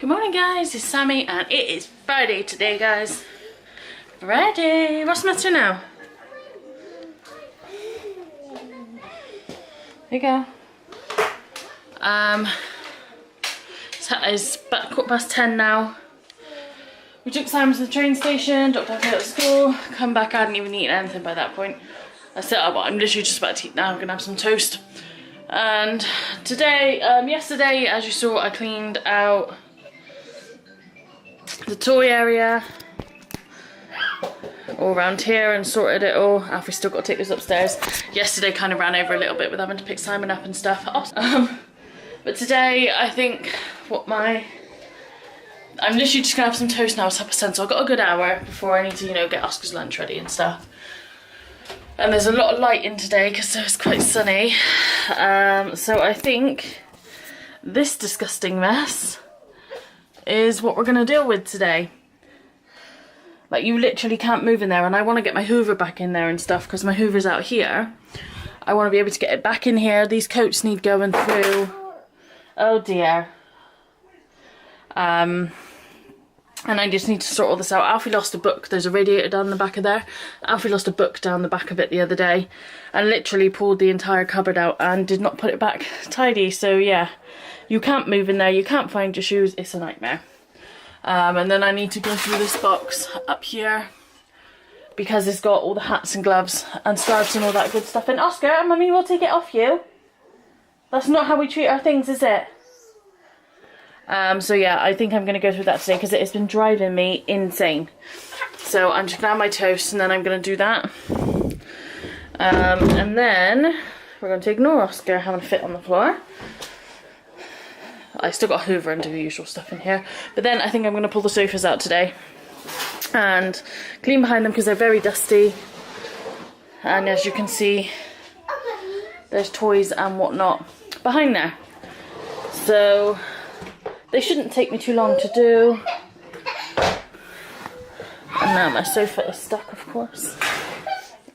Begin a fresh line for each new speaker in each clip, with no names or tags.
Good morning guys, it's SahmmiE and it is Friday today guys. Friday! What's the matter now? There you go. It's about 10:15 now. We took Simon to the train station, dropped off at school, come back, I hadn't even eaten anything by that point. I said, oh, well, I'm literally just about to eat now, I'm gonna have some toast. And today, yesterday, as you saw, I cleaned out the toy area all around here and sorted it all. Alfie's still got to take this upstairs. Yesterday kind of ran over a little bit with having to pick Simon up and stuff. But today I think I'm literally just gonna have some toast now. It's 10:30, so I've got a good hour before I need to, you know, get Oscar's lunch ready and stuff. And there's a lot of light in today because it's quite sunny. So I think this disgusting mess is what we're gonna deal with today. Like, you literally can't move in there, and I want to get my Hoover back in there and stuff because my Hoover's out here. I want to be able to get it back in here. These coats need going through. Oh dear. And I just need to sort all this out. Alfie lost a book. There's a radiator down the back of there. Alfie lost a book down the back of it the other day and literally pulled the entire cupboard out and did not put it back tidy. So yeah, you can't move in there. You can't find your shoes. It's a nightmare. And then I need to go through this box up here because it's got all the hats and gloves and scarves and all that good stuff in. Oscar, Mummy will take it off you. That's not how we treat our things, is it? So yeah, I think I'm going to go through that today because it has been driving me insane. So I'm just going to have my toast and then I'm going to do that. And then we're going to ignore Oscar having a fit on the floor. I still got a Hoover and do the usual stuff in here. But then I think I'm going to pull the sofas out today and clean behind them because they're very dusty. And as you can see, there's toys and whatnot behind there. So they shouldn't take me too long to do. And now my sofa is stuck, of course.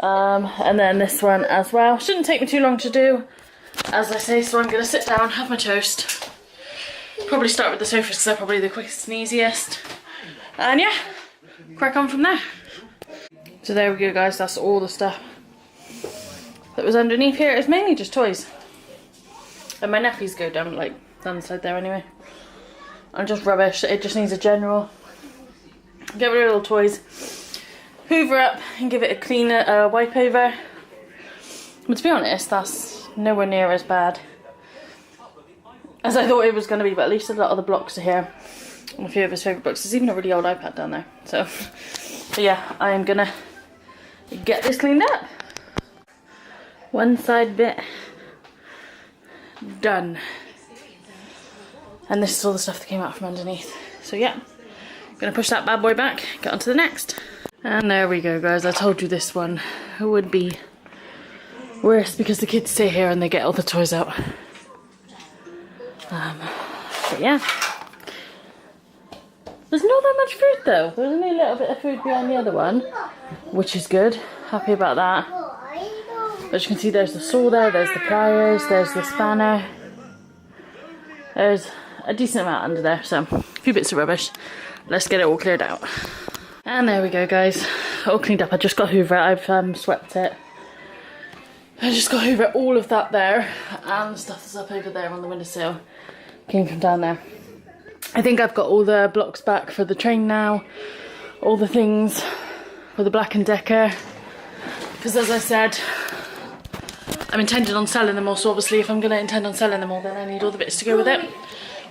And then this one as well. Shouldn't take me too long to do, as I say, so I'm going to sit down, have my toast. Probably start with the sofas because they're probably the quickest and easiest. And yeah, crack on from there. So there we go guys, that's all the stuff that was underneath here. It's mainly just toys. And my nappies go down, like, down the side there anyway. And just rubbish. It just needs a general. Get rid of all the toys. Hoover up and give it a clean wipe over. But to be honest, that's nowhere near as bad as I thought it was going to be. But at least a lot of the blocks are here. And a few of his favourite books. There's even a really old iPad down there. So yeah, I am going to get this cleaned up. One side bit done. And this is all the stuff that came out from underneath. So yeah, I'm gonna push that bad boy back, get on to the next. And there we go guys, I told you this one would be worse because the kids stay here and they get all the toys out. But yeah. There's not that much food though. There's only a little bit of food behind the other one, which is good. Happy about that. As you can see, there's the saw there, there's the pliers, there's the spanner. There's a decent amount under there, so a few bits of rubbish. Let's get it all cleared out. And there we go guys, all cleaned up. I just got Hoover, I've swept it. I just got Hoover all of that there, and the stuff that's up over there on the windowsill came from down there. I think I've got all the blocks back for the train now, all the things for the Black & Decker, because as I said, I'm intending on selling them all, so obviously if I'm going to intend on selling them all, then I need all the bits to go with it.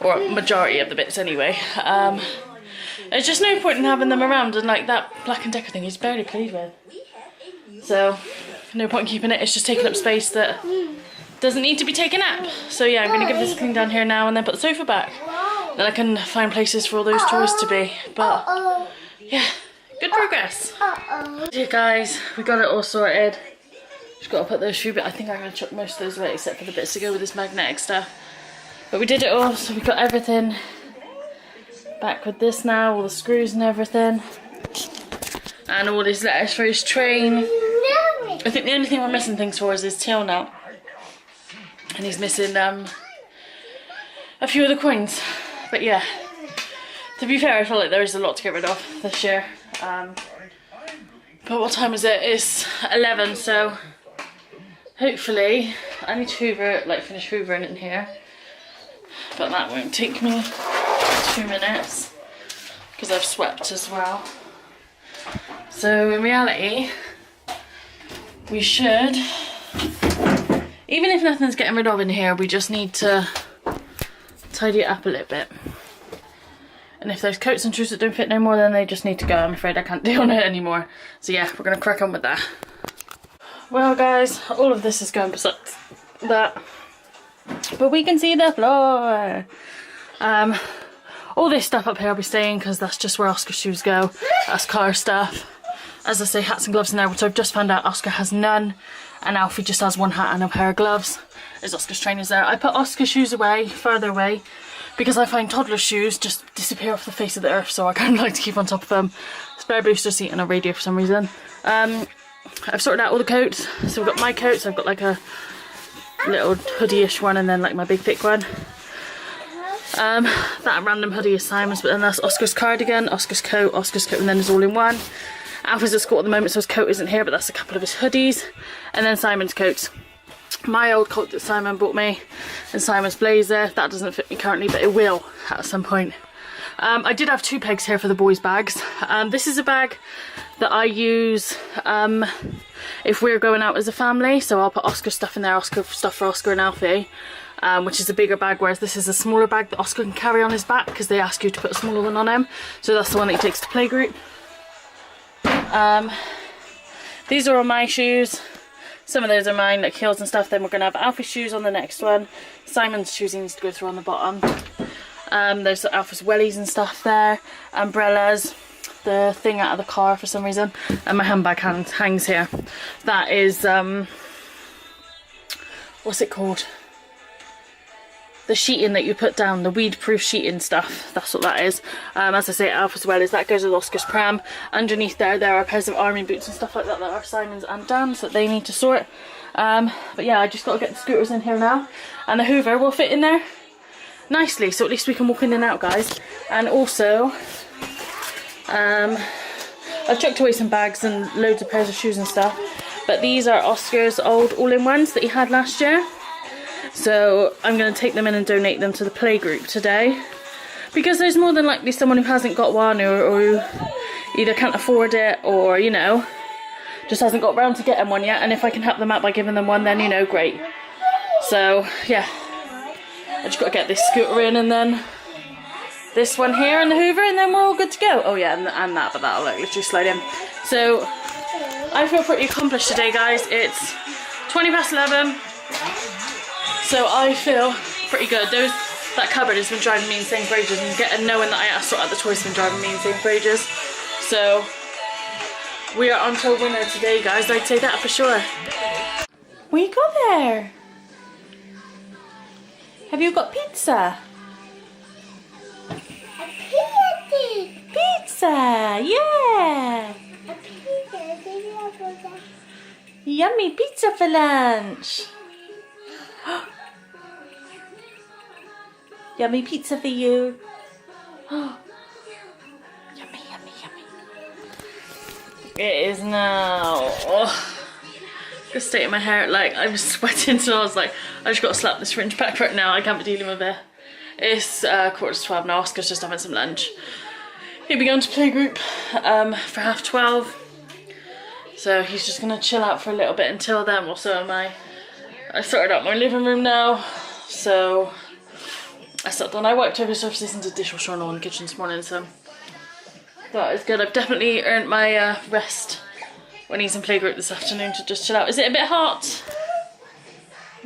Or a majority of the bits anyway. There's just no point in having them around, and like that Black & Decker thing he's barely played with. So, no point in keeping it, it's just taking up space that doesn't need to be taken up. So yeah, I'm going to give this a clean down here now and then put the sofa back. Then I can find places for all those toys to be. But yeah, good progress. Yeah guys, we got it all sorted. Just got to put those few bits. I think I'm going to chuck most of those away except for the bits to go with this magnetic stuff. But we did it all, so we got everything back with this now, all the screws and everything. And all his letters for his train. I think the only thing we're missing things for is his tail now. And he's missing a few of the coins. But yeah, To be fair, I feel like there is a lot to get rid of this year. But what time is it? It's 11, so hopefully I need to hoover, like finish hoovering in here. But that won't take me 2 minutes because I've swept as well. So in reality, we should, even if nothing's getting rid of in here, we just need to tidy it up a little bit. And if there's coats and shoes that don't fit no more, then they just need to go. I'm afraid I can't deal on it anymore. So yeah, we're gonna crack on with that. Well guys, all of this is going besides that. But we can see the floor. All this stuff up here I'll be staying because that's just where Oscar's shoes go. That's car stuff. As I say, hats and gloves in there, which I've just found out Oscar has none. And Alfie just has one hat and a pair of gloves. There's Oscar's trainers there. I put Oscar's shoes away, further away, because I find toddler shoes just disappear off the face of the earth, so I kind of like to keep on top of them. Spare booster seat and a radio for some reason. I've sorted out all the coats. So we've got my coats, I've got like a little hoodie-ish one and then like my big thick one. That random hoodie is Simon's, but then that's Oscar's cardigan, Oscar's coat, and then it's all in one. Alfie's at school at the moment, so his coat isn't here, but that's a couple of his hoodies. And then Simon's coats. My old coat that Simon bought me, and Simon's blazer. That doesn't fit me currently, but it will at some point. I did have 2 pegs here for the boys' bags. This is a bag that I use if we're going out as a family. So I'll put Oscar stuff in there, Oscar stuff for Oscar and Alfie, which is a bigger bag, whereas this is a smaller bag that Oscar can carry on his back because they ask you to put a smaller one on him. So that's the one that he takes to playgroup. These are all my shoes. Some of those are mine, like heels and stuff. Then we're going to have Alfie's shoes on the next one. Simon's shoes he needs to go through on the bottom. There's Alfie's wellies and stuff there. Umbrellas. The thing out of the car for some reason. And my handbag hangs here. That is, what's it called? The sheeting that you put down, the weed-proof sheeting stuff. That's what that is. As I say, Alpha's well is that goes with Oscar's pram. Underneath there are pairs of army boots and stuff like that that are Simon's and Dan's that they need to sort. But yeah, I just got to get the scooters in here now, and the Hoover will fit in there nicely, so at least we can walk in and out, guys. And also, I've chucked away some bags and loads of pairs of shoes and stuff. But these are Oscar's old all-in-ones that he had last year. So I'm going to take them in and donate them to the playgroup today, because there's more than likely someone who hasn't got one, or who either can't afford it, or, you know, just hasn't got round to getting one yet. And if I can help them out by giving them one, then, you know, great. So yeah, I just got to get this scooter in, and then this one here and the Hoover, and then we're all good to go. Oh yeah, and that, but that'll like literally slide in. So I feel pretty accomplished today, guys. It's 11:20. So I feel pretty good. That cupboard has been driving me insane for ages, and knowing that I had to sort out the toys has been driving me insane for ages. So we are on to a winner today, guys. I'd say that for sure. What you got there? Have you got pizza? Pizza, yeah. Yummy pizza for lunch. Yummy pizza for you. Yummy, yummy, yummy. It is now. The state of my hair, like I was sweating, so I was like, I just got to slap this fringe back right now. I can't be dealing with it. It's 11:45 now. Oscar's just having some lunch. He'll be going to playgroup for 12:30. So he's just gonna chill out for a little bit until then. Also, am I sorted out my living room now, so I sat down. I wiped over the surfaces and did dishwasher and all in the kitchen this morning, so that is good. I've definitely earned my rest when he's in playgroup this afternoon to just chill out. Is it a bit hot?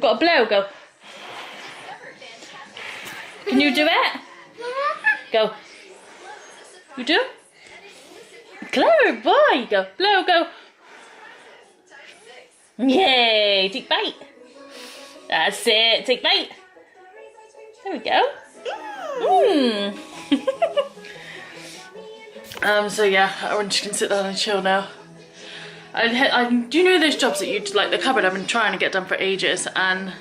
Got a blow, go. Can you do it? Go. You do? Clever boy, go. Blow, go. Yay, take bite. That's it, take bite. There we go. So yeah, I'm just gonna sit down and chill now. Do you know those jobs that you like, the cupboard I've been trying to get done for ages, and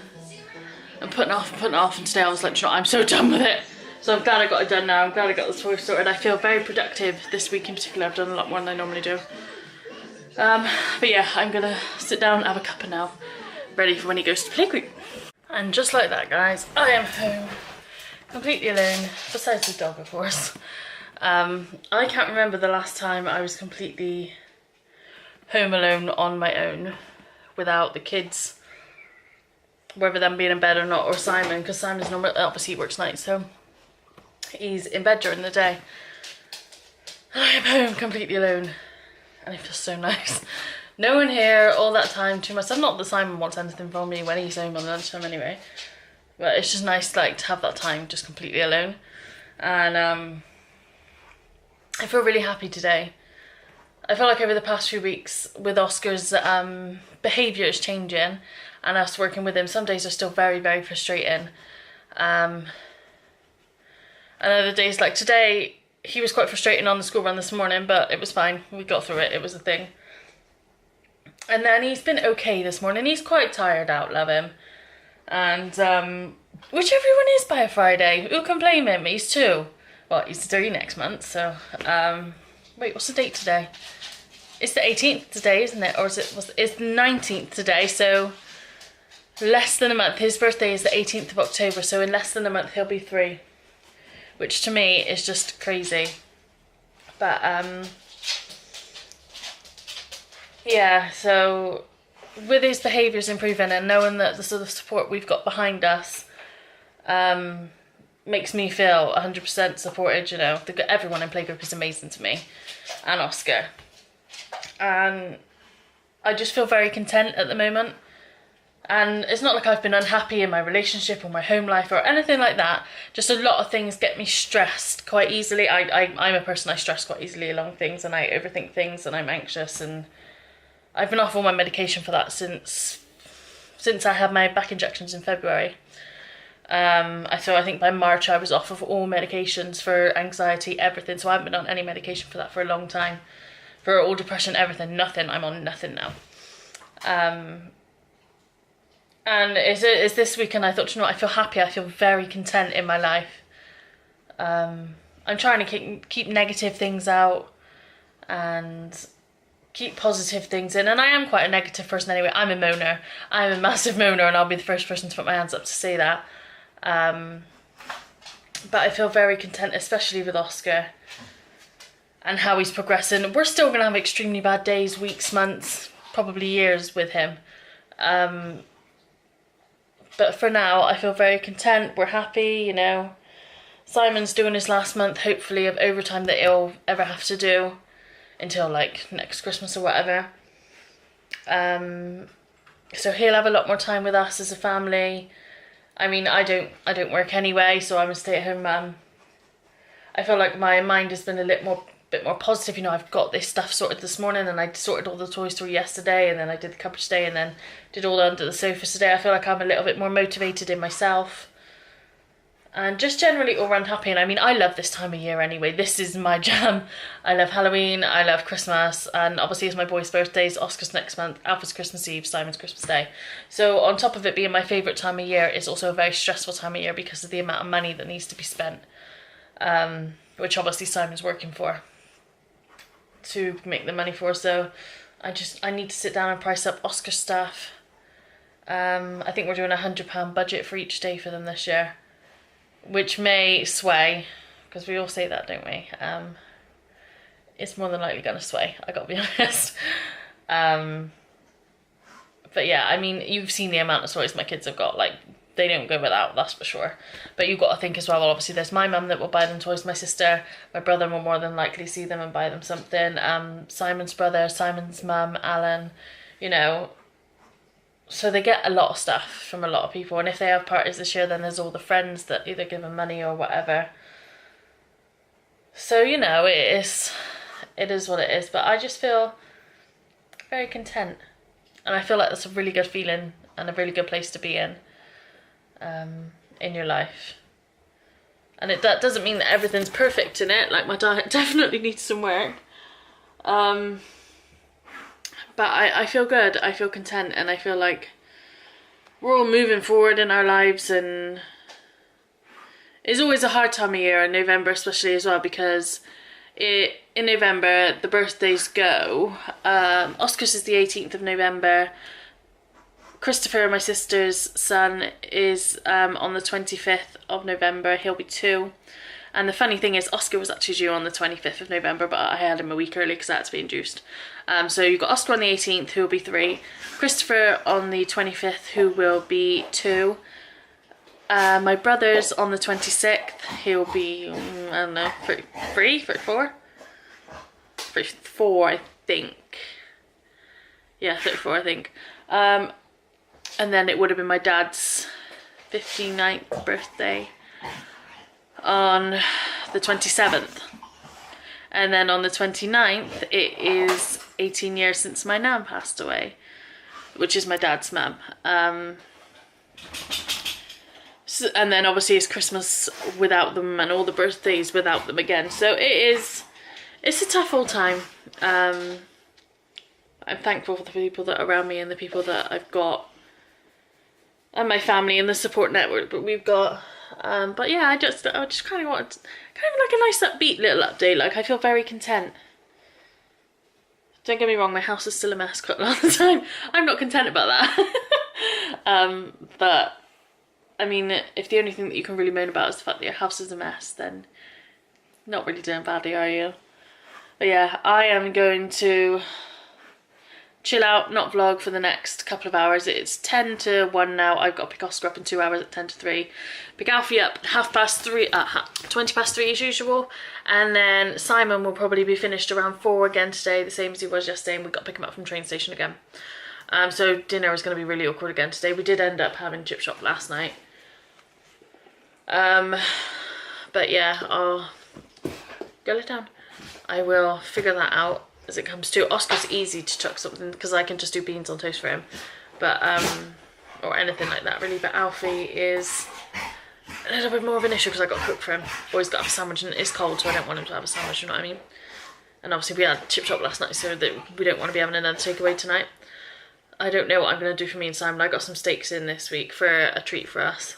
I'm putting off, and today I was like, you know, I'm so done with it. So I'm glad I got it done now. I'm glad I got the toys sorted. I feel very productive this week in particular. I've done a lot more than I normally do. But yeah, I'm gonna sit down and have a cuppa now, ready for when he goes to playgroup. And just like that, guys, I am home, completely alone, besides the dog, of course. I can't remember the last time I was completely home alone on my own without the kids, whether them being in bed or not, or Simon, because Simon's normally, obviously he works nights, so he's in bed during the day. I am home completely alone, and it feels so nice. No one here all that time to myself. Not that Simon wants anything from me when he's home on lunchtime anyway, but it's just nice like to have that time just completely alone. And I feel really happy today. I feel like over the past few weeks with Oscar's behaviour is changing and us working with him, some days are still very, very frustrating. And other days, like today, he was quite frustrating on the school run this morning, but it was fine. We got through it. It was a thing. And then he's been okay this morning. He's quite tired out, love him. And, which everyone is by a Friday. Who can blame him? He's 2. Well, he's 3 next month, so, wait, what's the date today? It's the 18th today, isn't it? Or is it, it's the 19th today, so less than a month. His birthday is the 18th of October, so in less than a month he'll be 3. Which to me is just crazy. But, yeah, so with his behaviours improving and knowing that the sort of support we've got behind us makes me feel 100% supported, you know. Everyone in playgroup is amazing to me, and Oscar. And I just feel very content at the moment. And it's not like I've been unhappy in my relationship or my home life or anything like that. Just a lot of things get me stressed quite easily. I'm a person, I stress quite easily along things, and I overthink things, and I'm anxious, and I've been off all my medication for that since I had my back injections in February. So I think by March I was off of all medications for anxiety, everything. So I haven't been on any medication for that for a long time. For all depression, everything, nothing. I'm on nothing now. And it's this weekend I thought, you know what, I feel happy. I feel very content in my life. I'm trying to keep negative things out and keep positive things in. And I am quite a negative person anyway. I'm a moaner. I'm a massive moaner, and I'll be the first person to put my hands up to say that. But I feel very content, especially with Oscar and how he's progressing. We're still going to have extremely bad days, weeks, months, probably years with him. But for now, I feel very content. We're happy, you know. Simon's doing his last month, hopefully, of overtime that he'll ever have to do until, like, next Christmas or whatever. So he'll have a lot more time with us as a family. I mean, I don't work anyway, so I'm a stay-at-home mum. I feel like my mind has been a bit more positive. You know, I've got this stuff sorted this morning, and I sorted all the toys through yesterday, and then I did the cupboard today, and then did all the under the sofas today. I feel like I'm a little bit more motivated in myself, and just generally all round happy. And I mean, I love this time of year anyway. This is my jam. I love Halloween, I love Christmas, and obviously it's my boy's birthdays. Oscar's next month, Alpha's Christmas Eve, Simon's Christmas Day. So on top of it being my favourite time of year, it's also a very stressful time of year because of the amount of money that needs to be spent, which obviously Simon's working for to make the money for. So I need to sit down and price up Oscar stuff. I think we're doing £100 budget for each day for them this year, which may sway, because we all say that, don't we? It's more than likely going to sway, I gotta be honest. But yeah, I mean, you've seen the amount of toys my kids have got. Like, they don't go without, that's for sure. But you've got to think as well, obviously there's my mum that will buy them toys, my sister, my brother will more than likely see them and buy them something, Simon's brother, Simon's mum, Alan, you know. So they get a lot of stuff from a lot of people, and if they have parties this year, then there's all the friends that either give them money or whatever. So, you know, it is what it is, but I just feel very content, and I feel like that's a really good feeling and a really good place to be in your life. And that doesn't mean that everything's perfect in it. Like, my diet definitely needs some work, but I feel good, I feel content, and I feel like we're all moving forward in our lives, and It's always a hard time of year, in November especially as well, because in November the birthdays go. Oscar's is the 18th of November. Christopher, my sister's son, is on the 25th of November. He'll be 2. And the funny thing is, Oscar was actually due on the 25th of November, but I had him a week early because I had to be induced. So you've got Oscar on the 18th, who will be 3. Christopher on the 25th, who will be 2. My brother's on the 26th, he'll be, I don't know, 33, 34? 34, I think. Yeah, 34, I think. And then it would have been my dad's 59th birthday on the 27th. And then on the 29th, it is 18 years since my nan passed away, which is my dad's mum. And then obviously it's Christmas without them and all the birthdays without them again. So it's a tough old time. I'm thankful for the people that are around me and the people that I've got and my family and the support network that we've got. But yeah, I just kind of want kind of like a nice upbeat little update. Like, I feel very content. Don't get me wrong, my house is still a mess quite a lot of the time. I'm not content about that. But I mean, if the only thing that you can really moan about is the fact that your house is a mess, then not really doing badly, are you? But yeah, I am going to chill out, not vlog for the next couple of hours. It's 10 to 1 now. I've got to pick Oscar up in 2 hours at 10 to 3. Pick Alfie up 20 past 3 as usual. And then Simon will probably be finished around 4 again today, the same as he was yesterday, and we've got to pick him up from train station again. So dinner is going to be really awkward again today. We did end up having chip shop last night. But yeah, I'll go let down. I will figure that out as it comes to. Oscar's easy to chuck something because I can just do beans on toast for him, but or anything like that really. But Alfie is a little bit more of an issue because I got to cook for him. Always got to have a sandwich, and it's cold, so I don't want him to have a sandwich, you know what I mean? And obviously we had chip shop last night, so that we don't want to be having another takeaway tonight. I don't know what I'm going to do for me and Simon. I got some steaks in this week for a treat for us.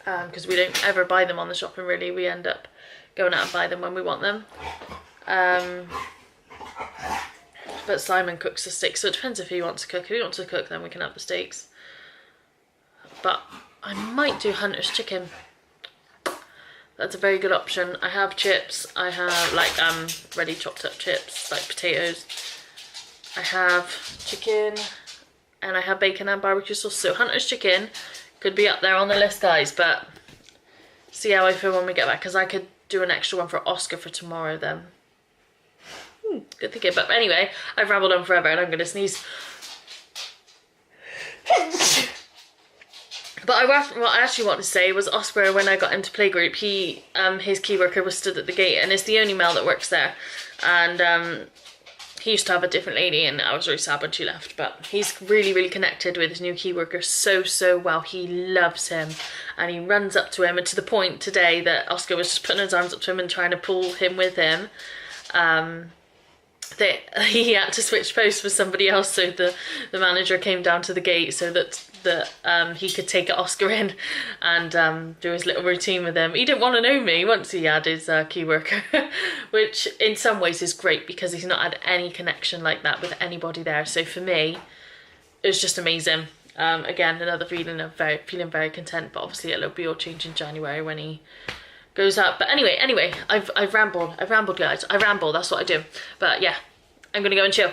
Because we don't ever buy them on the shopping really. We end up going out and buy them when we want them. But Simon cooks the steaks, so it depends if he wants to cook. If he wants to cook, then we can have the steaks. But I might do Hunter's chicken. That's a very good option. I have chips. I have like ready chopped up chips, like potatoes. I have chicken, and I have bacon and barbecue sauce. So Hunter's chicken could be up there on the list, guys, but see how I feel when we get back, because I could do an extra one for Oscar for tomorrow then. Good thinking. But anyway, I've rambled on forever and I'm going to sneeze. But what I actually wanted to say was Oscar, when I got into playgroup, his key worker was stood at the gate, and it's the only male that works there, and he used to have a different lady, and I was really sad when she left. But he's really, really connected with his new key worker so well. He loves him, and he runs up to him, and to the point today that Oscar was just putting his arms up to him and trying to pull him with him. That he had to switch posts with somebody else, so the manager came down to the gate so that he could take Oscar in and do his little routine with him. He didn't want to know me once he had his key worker, which in some ways is great because he's not had any connection like that with anybody there. So for me, it was just amazing. Again, another feeling of feeling very content, but obviously it'll be all change in January when he goes up. But anyway, I've rambled, guys. I ramble, that's what I do. But yeah, I'm gonna go and chill.